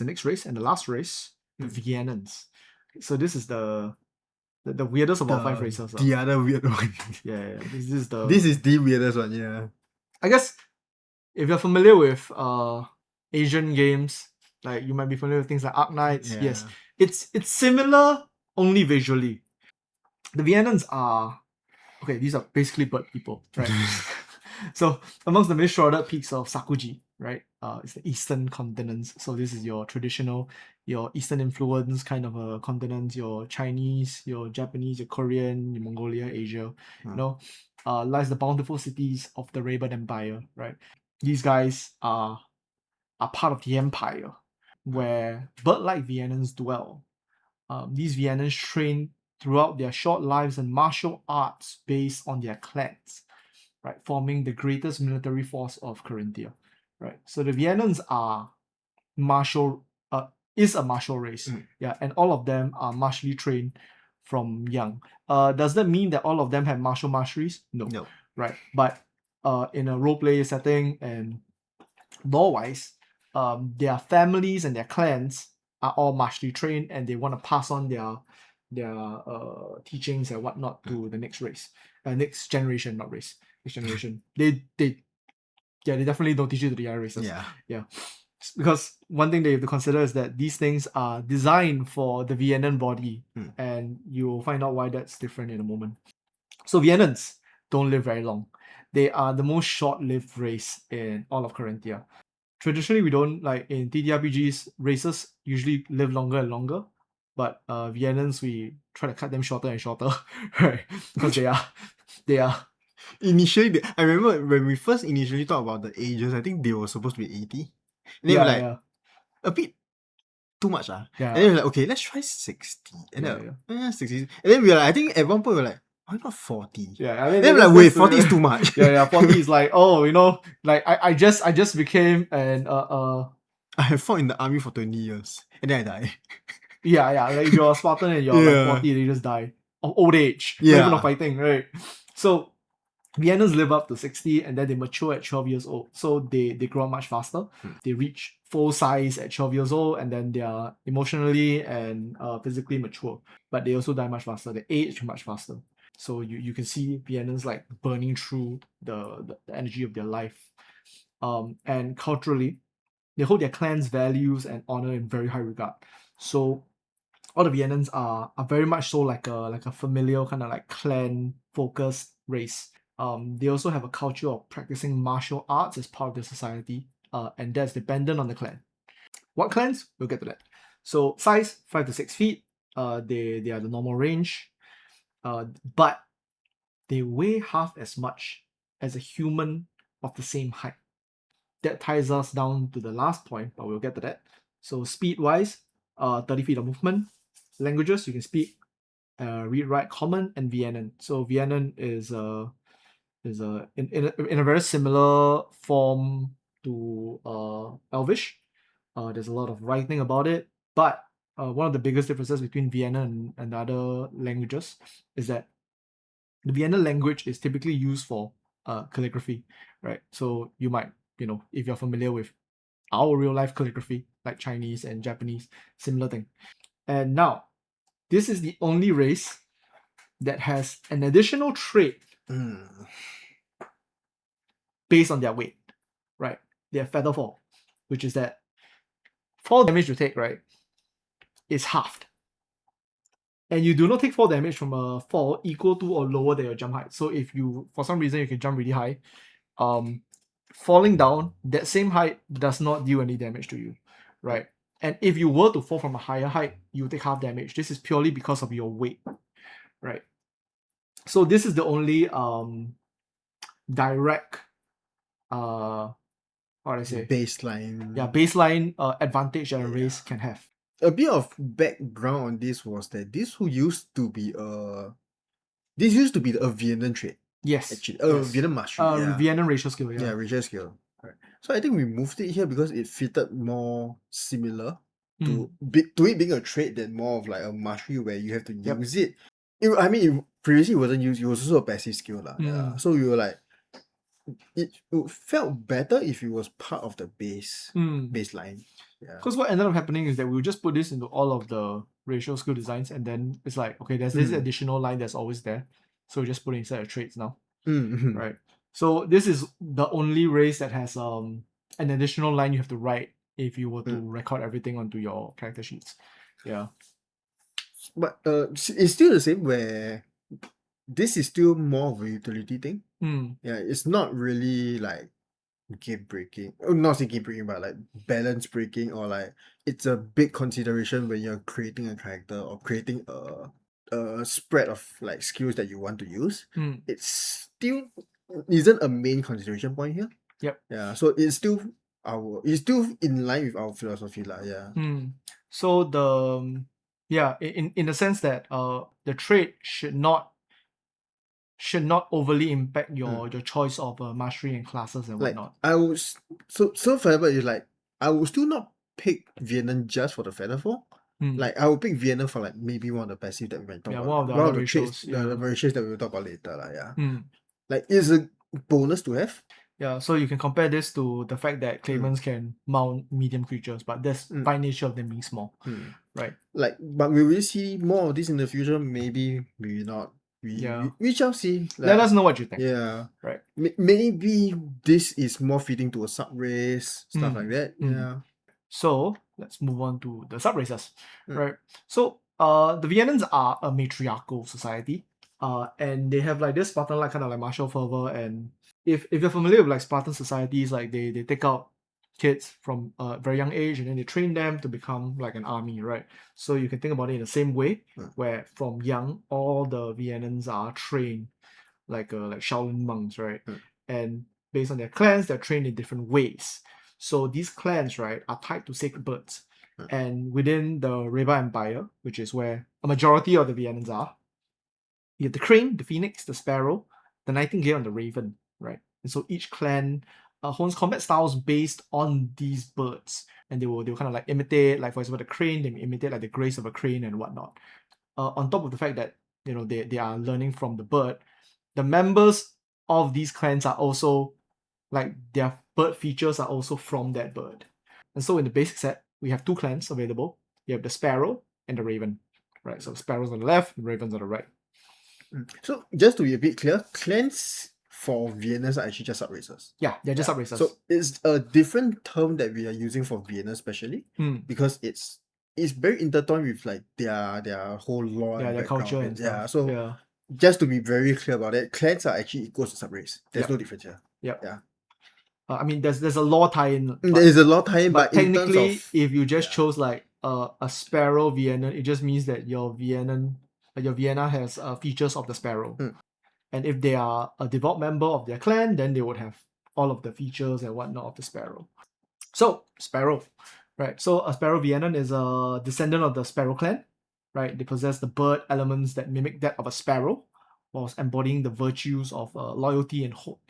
The next race and the last race, the Vianans. So this is the weirdest of our 5 races. The other weird one. Yeah. This is the weirdest one, yeah. I guess if you're familiar with Asian games, like you might be familiar with things like Arknights. Yeah. Yes. It's similar only visually. The Vianans are these are basically bird people, right? So amongst the mist shrouded peaks of Sakuji, right? It's the eastern continents. So this is your traditional, your eastern influence kind of a continent, your Chinese, your Japanese, your Korean, your Mongolia, Asia, lies the bountiful cities of the Reiba Empire, right? These guys are part of the empire where bird-like Vianans dwell. These Vianans train throughout their short lives in martial arts based on their clans, right, forming the greatest military force of Chorinthia, right? So the Vianans are is a martial race, and all of them are martially trained from young. Does that mean that all of them have martial masteries? No. Right? But in a roleplay setting and lore-wise, their families and their clans are all martially trained, and they want to pass on their teachings and whatnot to the next race, next generation, not race, next generation. They definitely don't teach you to the other races. Yeah. Because one thing they have to consider is that these things are designed for the Vianan body, and you'll find out why that's different in a moment. So Vianans don't live very long. They are the most short-lived race in all of Chorinthia. Traditionally, we don't, like in TTRPGs, races usually live longer and longer, but Vianans, we try to cut them shorter and shorter, right? Because they are initially, I remember when we first initially talked about the ages, I think they were supposed to be 80. And they were a bit too much. Yeah. And then we're like, okay, let's try 60. And then 60. And then we were like, I think at one point we were like, why not 40? Yeah, I mean, then we're like, wait, 40 is too much. 40 is like, like I just became an I have fought in the army for 20 years and then I die. Yeah, like if you're a Spartan and you're like 40, you just die of old age. Not even of fighting, right? So Vianans live up to 60 and then they mature at 12 years old. So they grow up much faster. They reach full size at 12 years old and then they are emotionally and physically mature. But they also die much faster. They age much faster. So you can see Vianans like burning through the energy of their life. And culturally, they hold their clan's values and honor in very high regard. So all the Vianans are very much so like a familial kind of like clan focused race. They also have a culture of practicing martial arts as part of their society, and that's dependent on the clan. What clans? We'll get to that. So size 5 to 6 feet. They are the normal range, but they weigh half as much as a human of the same height. That ties us down to the last point, but we'll get to that. So speed wise, 30 feet of movement. Languages you can speak read, write Common and Vianan. So Vianan is in a very similar form to Elvish. There's a lot of writing about it, but one of the biggest differences between Vianan and other languages is that the Vianan language is typically used for calligraphy, right? So you might, if you're familiar with our real life calligraphy, like Chinese and Japanese, similar thing. And now, this is the only race that has an additional trait based on their weight, right? Their feather fall, which is that fall damage you take, right, is halved. And you do not take fall damage from a fall equal to or lower than your jump height. So if you, for some reason, you can jump really high, falling down, that same height does not deal any damage to you, right? And if you were to fall from a higher height, you take half damage. This is purely because of your weight, right? So this is the only direct how do I say? Baseline. Yeah, baseline advantage that a race can have. A bit of background on this was that this used to be a Vianan trait. Yes. Actually, yes. Vianan mastery. Vianan racial skill. Yeah, racial skill. Right. So I think we moved it here because it fitted more similar to it being a trait than more of like a mastery where you have to use it. Previously it wasn't used. It was also a passive skill. Yeah. So you were like, it felt better if it was part of the baseline. Yeah. Because what ended up happening is that we would just put this into all of the racial skill designs, and then it's like, okay, there's this additional line that's always there. So we just put it inside the traits now. Right. So this is the only race that has an additional line you have to write if you were to record everything onto your character sheets. Yeah. But it's still the same where this is still more of a utility thing. Yeah, it's not really like game breaking. Not say game breaking, but like balance breaking, or like it's a big consideration when you're creating a character or creating a spread of like skills that you want to use. It's still isn't a main consideration point here. Yep. Yeah. So it's still in line with our philosophy, lah. Yeah. So in the sense that the trait should not overly impact your choice of mastery and classes and Like whatnot. I would so for example, it's like I would still not pick Vianan just for the flavorful. Like I would pick Vianan for like maybe one of the passive that we might talk about. One of the one other of the ratios, traits, the ratios that we'll talk about later, lah. Yeah. Mm. Like it's a bonus to have. Yeah, so you can compare this to the fact that claimants can mount medium creatures, but that's by nature of them being small, right? Like, but will we see more of this in the future? Maybe not. We shall see. Like, let us know what you think. Yeah. Right. Maybe this is more fitting to a sub race, stuff like that. Yeah. So let's move on to the sub races, right? So the Vianans are a matriarchal society, and they have like this Spartan-like kind of like martial fervor. And if you're familiar with like Spartan societies, like they take out kids from a very young age and then they train them to become like an army, right? So you can think about it in the same way, where from young all the Vianans are trained like Shaolin monks, right? And based on their clans, they're trained in different ways. So these clans, right, are tied to sacred birds. And within the Reiba Empire, which is where a majority of the Vianans are, you have the crane, the phoenix, the sparrow, the nightingale, and the raven, right? And so each clan hones combat styles based on these birds. And they will kind of like imitate, like for example, the crane, they imitate like the grace of a crane and whatnot. On top of the fact that, you know, they are learning from the bird, the members of these clans are also, like, their bird features are also from that bird. And so in the basic set, we have two clans available. You have the sparrow and the raven, right? So sparrows on the left, ravens on the right. So just to be a bit clear, clans for Vianans are actually just sub-races. Yeah, they're just sub-races. So it's a different term that we are using for Vianans especially, because it's very intertwined with like their whole lore and their culture and stuff. stuff. So just to be very clear about it, clans are actually equals to sub-race. There's no difference here. Yeah. I mean, there's a lore tie-in. There is a lore tie-in, but technically, in terms of, if you just chose like a sparrow Vianan, it just means that your Viana has features of the sparrow. And if they are a devout member of their clan, then they would have all of the features and whatnot of the sparrow. So, sparrow, right? So a sparrow Vianan is a descendant of the sparrow clan, right? They possess the bird elements that mimic that of a sparrow, whilst embodying the virtues of loyalty and hope,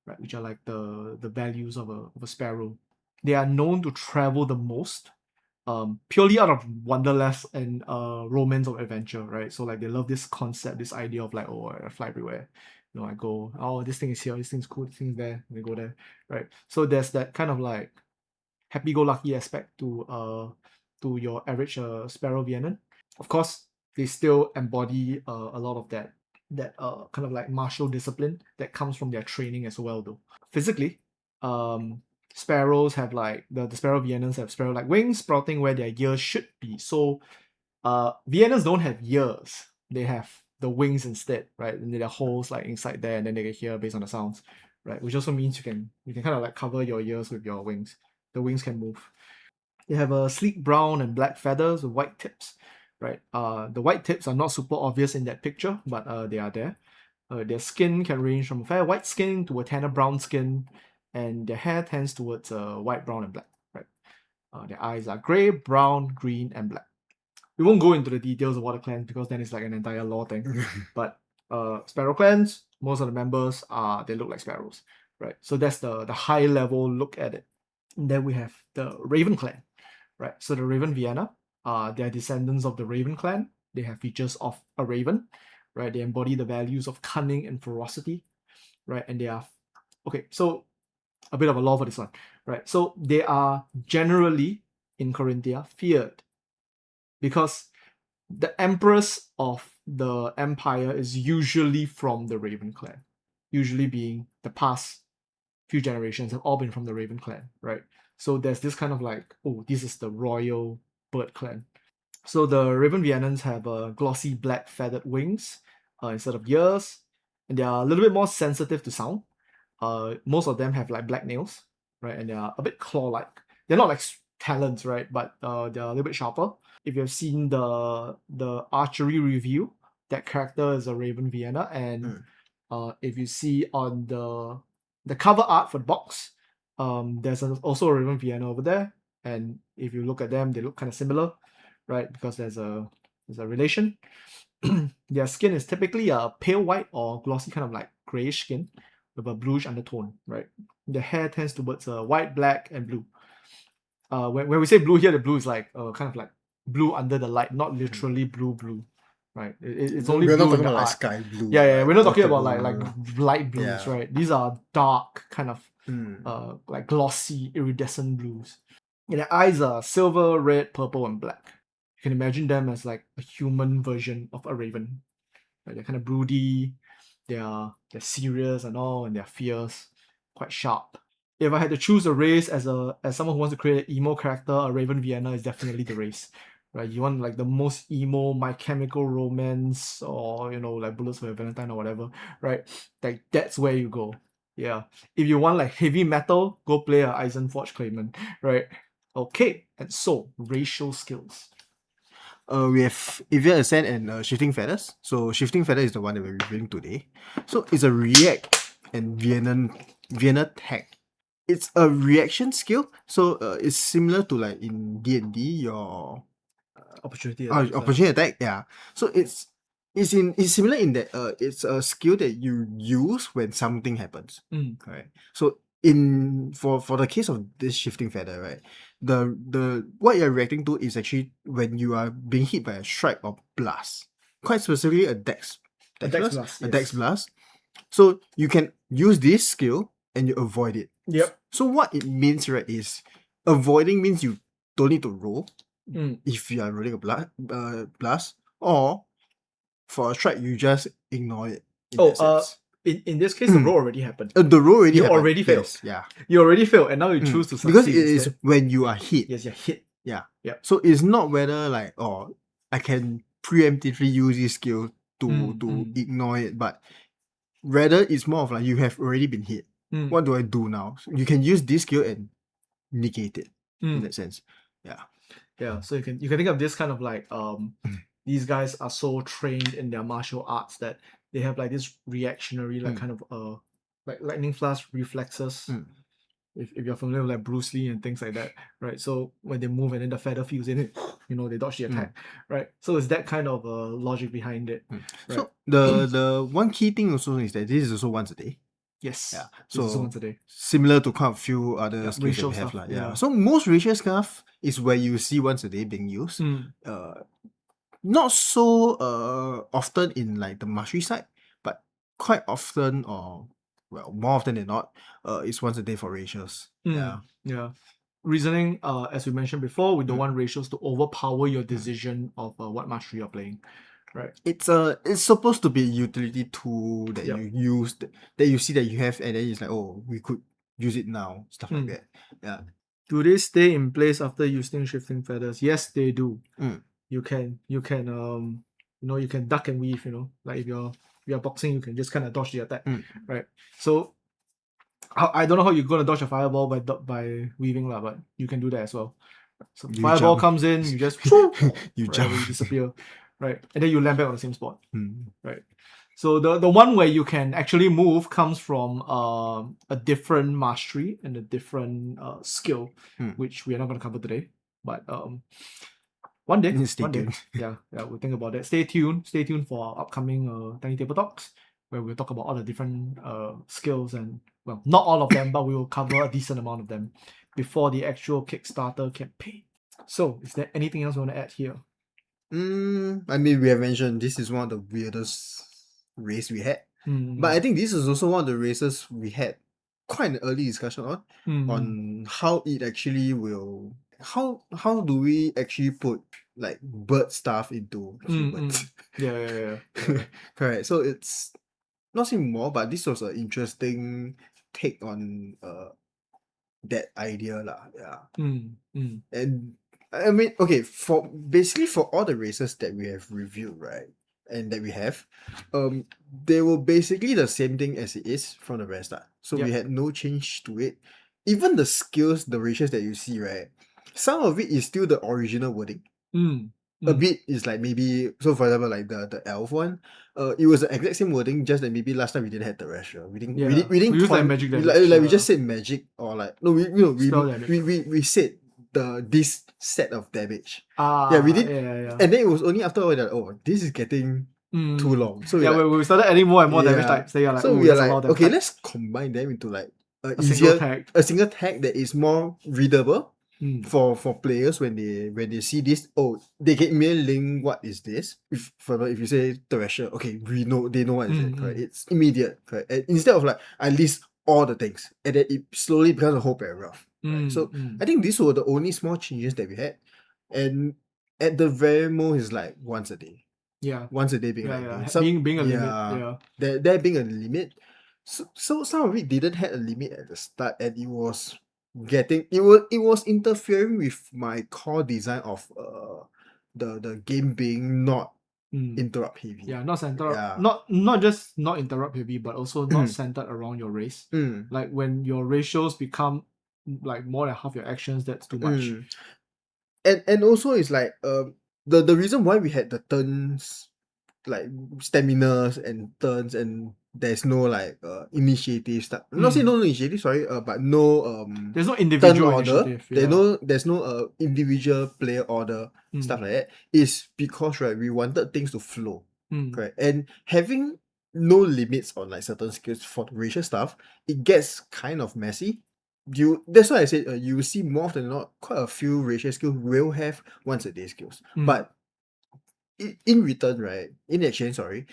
right? Which are like the values of a sparrow. They are known to travel the most, purely out of wanderlust and romance of adventure, right? So like they love this concept, this idea of like, oh, I fly everywhere. You know, I go, oh, this thing is here, this thing's cool, this thing's there, and they go there, right? So there's that kind of like happy-go-lucky aspect to your average sparrow Vianan. Of course, they still embody a lot of that kind of like martial discipline that comes from their training as well, though. Physically, sparrows have like the sparrow Vianans have sparrow-like wings sprouting where their ears should be. So Vianans don't have ears, they have the wings instead, right? And there are holes like inside there, and then they can hear based on the sounds, right? Which also means you can kind of like cover your ears with your wings. The wings can move. They have a sleek brown and black feathers with white tips, right? The white tips are not super obvious in that picture, but they are there. Their skin can range from a fair white skin to a tanner brown skin, and their hair tends towards white, brown, and black, right? Their eyes are grey, brown, green, and black. We won't go into the details of what the clans, because then it's like an entire lore thing. But sparrow clans, most of the members they look like sparrows, right? So that's the high level look at it. And then we have the Raven clan, right? So the Raven Viana, they are descendants of the Raven clan. They have features of a raven, right? They embody the values of cunning and ferocity, right? And they are okay. So a bit of a law for this one, right? So they are generally in Chorinthia feared, because the empress of the empire is usually from the Raven clan, usually being the past few generations have all been from the Raven clan, right? So there's this kind of like, oh, this is the royal bird clan. So the Raven Vianans have glossy black feathered wings instead of ears, and they are a little bit more sensitive to sound. Most of them have like black nails, right? And they are a bit claw-like. They're not like talons, right? But they're a little bit sharper. If you've seen the archery review, that character is a Raven Viana, and if you see on the cover art for the box, there's also a Raven Viana over there, and if you look at them, they look kind of similar, right? Because there's a relation. Their skin is typically a pale white or glossy kind of like grayish skin with a bluish undertone, right? The hair tends towards white, black, and blue. When we say blue here, the blue is like kind of like blue under the light, not literally blue, right? It's only we're blue not talking in the about like art. sky blue. Yeah, we're not talking water about like blue. light blues, right? These are dark kind Mm. of like glossy iridescent blues. And their eyes are silver, red, purple, and black. You can imagine them as like a human version of a raven. Right? They're kind of broody, they're serious and all, and they're fierce, quite sharp. If I had to choose a race as someone who wants to create an emo character, a Raven Viana is definitely the race. Right? You want like the most emo My Chemical Romance, or like Bullets for Your Valentine or whatever, right? Like that's where you go. Yeah. If you want like heavy metal, go play a Eisenforge Claimant, right? Okay, and so racial skills. We have Avian Ascent and Shifting Feathers. So Shifting Feather is the one that we're reviewing today. So it's a react and Viana tag. It's a reaction skill. So it's similar to like in D&D your opportunity attack. Opportunity attack. Yeah. So it's similar in that it's a skill that you use when something happens. Right. So for the case of this Shifting Feather, right, the what you're reacting to is actually when you are being hit by a strike or blast. Quite specifically a dex blast. So you can use this skill and you avoid it. Yep. So what it means, right, is avoiding means you don't need to roll if you are rolling a blast, or for a strike you just ignore it. In this case, the roll already happened. The roll already happened. You already failed. Yes, yeah. You already failed, and now you choose to succeed. Because it is when you are hit. Yes, you're hit. Yeah. Yeah. So it's not whether like, I can preemptively use this skill to ignore it, but rather it's more of like you have already been hit. What do I do now? So you can use this skill and negate it in that sense. Yeah. Yeah. So you can think of this kind of like these guys are so trained in their martial arts that they have like this reactionary like kind of like lightning flash reflexes. If you're familiar with like Bruce Lee and things like that, right? So when they move and then the feather feels in it, they dodge the attack, right? So it's that kind of logic behind it. Right? So the one key thing also is that this is also once a day. Yes. Yeah. So also once a day. Similar to quite a few other skills that we have. Stuff, yeah. So most racial stuff is where you see once a day being used. Not so often in like the mastery side, but quite often, or well, more often than not, it's once a day for racials. Yeah. Reasoning, as we mentioned before, we don't want racials to overpower your decision of what mastery you're playing. Right. It's supposed to be a utility tool that you use, that you see that you have, and then it's like, oh, we could use it now, stuff like that. Yeah. Do they stay in place after using Shifting Feathers? Yes, they do. You can you can duck and weave. Like if you're boxing, you can just kind of dodge the attack, right? So I don't know how you're gonna dodge a fireball by weaving lah, but you can do that as well. So the fireball comes in, you just you jump, you disappear, right? And then you land back on the same spot, right? So the one where you can actually move comes from a different mastery and a different skill, which we are not going to cover today. But one day, yeah, we'll think about that. Stay tuned for our upcoming Tiny Table Talks, where we'll talk about all the different skills, and well, not all of them, but we will cover a decent amount of them before the actual Kickstarter campaign. So, is there anything else you want to add here? I mean, we have mentioned this is one of the weirdest race we had, but I think this is also one of the races we had quite an early discussion on how it actually will how do we actually put like bird stuff into humans? Yeah. Correct. So it's not saying more, but this was an interesting take on that idea lah. Yeah. And I mean, okay, for basically for all the races that we have reviewed, right, and that we have, they were basically the same thing as it is from the very start. So we had no change to it. Even the skills, the races that you see, right, some of it is still the original wording. A bit is like maybe, so for example, like the elf one, it was the exact same wording, just that maybe last time we didn't have the ratio. We didn't use like magic damage. we just said magic, or like no, we said this set of damage. We did, and then it was only after all that, oh, this is getting too long. So we started adding more and more damage types. So we are like, okay, let's combine them into like a single tag that is more readable for players when they see this. Oh, they can immediately link what is this. If you say Thrasher, okay, they know what is it. Correct? It's immediate. Correct? And instead of like I list all the things, and then it slowly becomes a whole paragraph. Right? So I think these were the only small changes that we had, and at the very most is like once a day. Once a day being being a limit. There being a limit. So some of it didn't have a limit at the start, and it was interfering with my core design of the game being not interrupt heavy. Not centered. Not just not interrupt heavy, but also not centered around your race. Like when your ratios become like more than half your actions, that's too much. And also it's like the reason why we had the turns, like staminas and turns, and there's no like initiative stuff. Not saying no initiative, sorry, but no there's no individual turn order. initiative. There's no individual player order, stuff like that. Is because right, we wanted things to flow. Correct. And having no limits on like certain skills for the racial stuff, it gets kind of messy. That's why I said you will see more often than not, quite a few racial skills will have once a day skills. But in return, right, in exchange, sorry,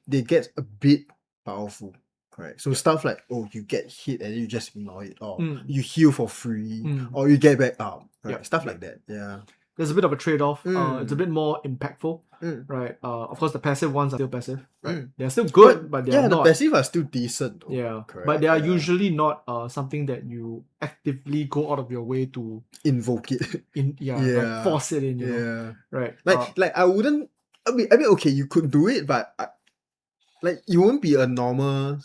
they get a bit powerful, correct? So stuff like, oh, you get hit and you just ignore it, or you heal for free, or you get back up, right? Stuff like that. Yeah. There's a bit of a trade-off. It's a bit more impactful, right? Of course, the passive ones are still passive, right? They're still good, but they're not. The passive are still decent, though. Yeah, correct. But they are usually not something that you actively go out of your way to invoke it. Like force it in. You know? Right? Like I wouldn't. I mean, okay, you could do it, but like it won't be a normal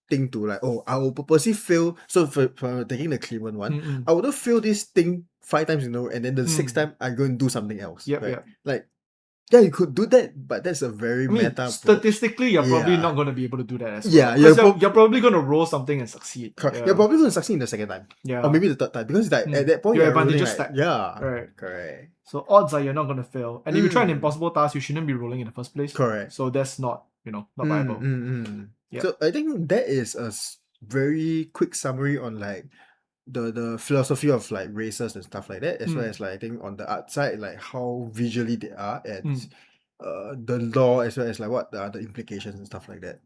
thing to like, oh, I will purposely fail. So for taking the Clement one, I wouldn't fail this thing 5 times in a row, and then the 6th time I go and do something else. Like, yeah, you could do that, but that's a very meta. Statistically, you're probably not going to be able to do that as well. You're probably going to roll something and succeed. Correct. You're probably going to succeed in the 2nd time. Or maybe the 3rd time, because like at that point your advantages stack. Right. Correct. So odds are you're not going to fail. And if you try an impossible task, you shouldn't be rolling in the first place. Correct. So that's not not viable. So I think that is a very quick summary on like the philosophy of like races and stuff like that, as well as like I think on the art side, like how visually they are, and the law, as well as like what are the implications and stuff like that.